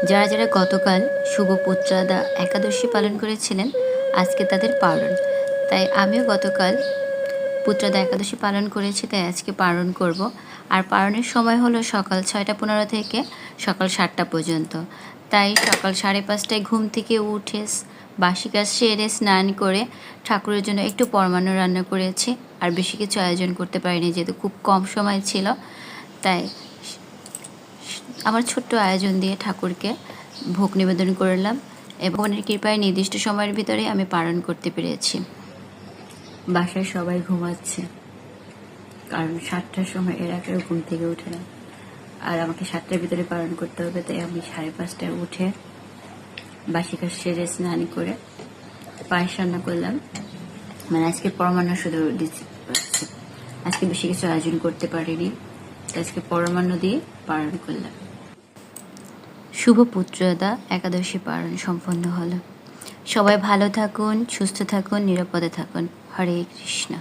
যারা যারা গতকাল শুভ পুত্রাদা একাদশী পালন করেছিলেন, আজকে তাদের পারণ। তাই আমিও গতকাল পুত্রাদা একাদশী পালন করেছি, তাই আজকে পালন করব। আর পালনের সময় হলো সকাল 6:15 থেকে সকাল 7টা পর্যন্ত। তাই সকাল 5:30টায় ঘুম থেকে উঠে বাসি কাজ সেরে স্নান করে ঠাকুরের জন্য একটু পরমান্ন রান্না করেছি। আর বেশি কিছু আয়োজন করতে পারিনি, যেহেতু খুব কম সময় ছিল। তাই আমার ছোট্ট আয়োজন দিয়ে ঠাকুরকে ভোগ নিবেদন করলাম এবং ভগবানের কৃপায় নির্দিষ্ট সময়ের ভিতরে আমি পালন করতে পেরেছি। বাসায় সবাই ঘুমাচ্ছে, কারণ 7টার সময় এর আগে ঘুম থেকে উঠে না। আর আমাকে 7টার ভিতরে পালন করতে হবে, তাই আমি 5:30টায় উঠে বাসি কাজ সেরে স্নান করে পায়েস রান্না করলাম। মানে আজকে পরমান্ন শুধু দিচ্ছি, আজকে বেশি কিছু আয়োজন করতে পারিনি, আজকে পরমান্ন দিয়ে পালন করলাম। শুভ পুত্রদা একাদশী পালন সম্পন্ন হলো। সবাই ভালো থাকুন, সুস্থ থাকুন, নিরাপদে থাকুন। হরে কৃষ্ণ।